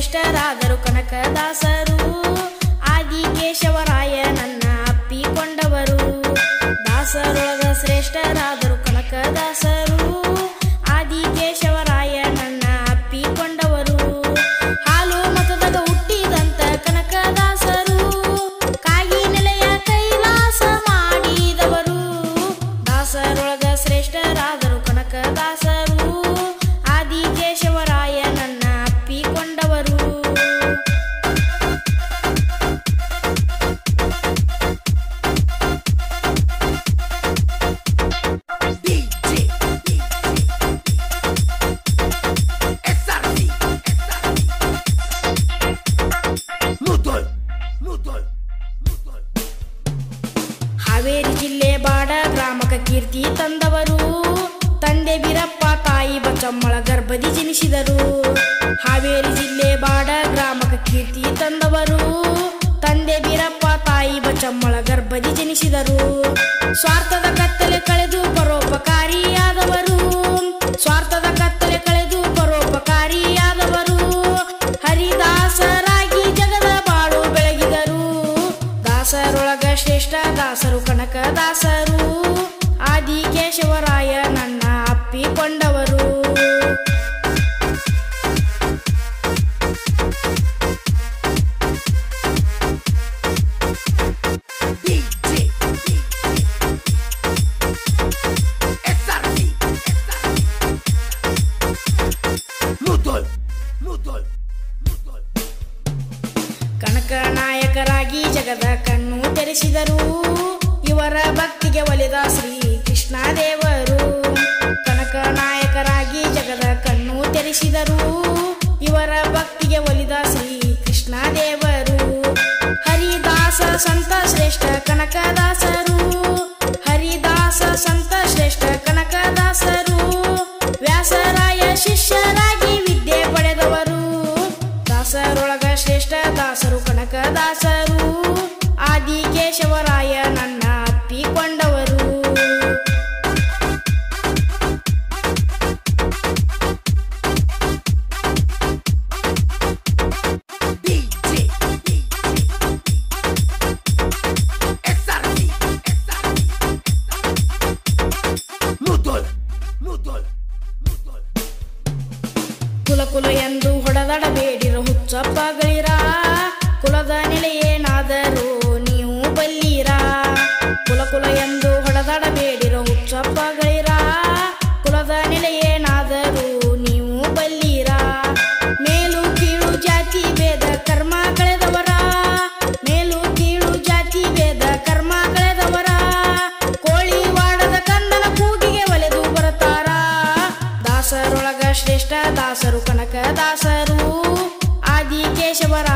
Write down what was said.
ಶ್ರೇಷ್ಠರಾದರು ಕನಕದಾಸರು ಆದಿಕೇಶವರಾಯ ನನ್ನ ಅಪ್ಪಿಕೊಂಡವರು ದಾಸರೊಳಗ ಶ್ರೇಷ್ಠರಾದರು ಕನಕದಾಸರು ಆದಿಕೇಶವರಾಯ ನನ್ನ ಅಪ್ಪಿಕೊಂಡವರು ಹಾಲು ಮತದಾಗ ಹುಟ್ಟಿದಂತ ಕನಕದಾಸರು ಕಾಗಿ ನೆಲೆಯ ಕೈಲಾಸ ಮಾಡಿದವರು ದಾಸರೊಳಗ ಶ್ರೇಷ್ಠರಾದರು ಕನಕದಾಸರು ಆದಿಕೇಶವರಾಯ ನನ್ನ ಅಪ್ಪಿಕೊಂಡವರು ಹಾವೇರಿ ಜಿಲ್ಲೆ ಬಾಡ ಗ್ರಾಮಕ ಕೀರ್ತಿ ತಂದವರು ತಂದೆ ಬೀರಪ್ಪ ತಾಯಿ ಬಚ್ಚಮ್ಮಳ ಗರ್ಭದಿ ಜನಿಸಿದರು ಹಾವೇರಿ ಜಿಲ್ಲೆ ಬಾಡ ಗ್ರಾಮಕ ಕೀರ್ತಿ ತಂದವರು ತಂದೆ ಬೀರಪ್ಪ ತಾಯಿ ಬಚ್ಚಮ್ಮಳ ಗರ್ಭದಿ ಜನಿಸಿದರು ಸ್ವಾರ್ಥದ ಕತ್ತಲೆ ಕಳೆದು ಪರೋಪಕಾರಿಯಾದವರು ಸ್ವಾರ್ಥದ ಕತ್ತಲೆ ಕಳೆದು ಪರೋಪಕಾರಿಯಾದವರು ಹರಿದಾಸರಾಗಿ ಜಗದ ಬಾಳು ಬೆಳಗಿದರು ದಾಸರೊಳಗ ಶ್ರೇಷ್ಠ ದಾಸರು ಕನಕದಾಸರು ಆದಿಕೇಶವರಾಯ ನನ್ನ ಅಪ್ಪಿಕೊಂಡವರು ಕನಕ ನಾಯಕರಾಗಿ ಜಗದ ಕಣ್ಣು ತೆರೆಸಿದರು ಇವರ ಭಕ್ತಿಗೆ ಒಲಿದ ಶ್ರೀ ಕೃಷ್ಣ ದೇವರು ಕನಕ ನಾಯಕರಾಗಿ ಜಗದ ಕಣ್ಣು ತೆರೆಸಿದರು ಇವರ ಭಕ್ತಿಗೆ ಒಲಿದ ಶ್ರೀ ಕೃಷ್ಣ ದೇವರು ಹರಿದಾಸ ಸಂತ ಶ್ರೇಷ್ಠ ಕನಕದಾಸರು ಹರಿದಾಸ ಸಂತ ಶ್ರೇಷ್ಠ ಕನಕದಾಸರು ವ್ಯಾಸರಾಯ ಶಿಷ್ಯರಾಗಿ ವಿದ್ಯೆ ಪಡೆದವರು ದಾಸರೊಳಗ ಶ್ರೇಷ್ಠ ದಾಸರು ಕನಕದಾಸರು ಆದಿಕೇಶವರಾಯ ನನ್ನ ಅಪ್ಪಿಕೊಂಡವರು ಕುಲ ಕುಲ ಎಂದು ಹೊಡೆದಾಡಬೇಡಿರೋ ಹುಚ್ಚಪ್ಪಗಳಿರ ಕುಲದ ನೆಲೆಯೇನಾದರೂ ನೀವು ಬಲ್ಲಿರ ಕುಲ ಕುಲ ಎಂದು ಹೊಡೆದಾಡಬೇಡಿರೋ ಹುಚ್ಚಪ್ಪಗಳಿರ ಕುಲದ ನೆಲೆಯೇನಾದರೂ ನೀವು ಬಲ್ಲಿರ ಮೇಲು ಕೀಳು ಜಾತಿ ಭೇದ ಕರ್ಮ ಕಳೆದವರ ಮೇಲು ಕೀಳು ಜಾತಿ ಭೇದ ಕರ್ಮ ಕಳೆದವರ ಕೋಳಿ ವಾಡದ ಕಂದನ ಕೂಗಿಗೆ ಒಲೆದು ಬರುತ್ತಾರ ದಾಸರೊಳಗ ಶ್ರೇಷ್ಠ ದಾಸರು ಕನಕದಾಸರು ಆದಿಕೇಶವರ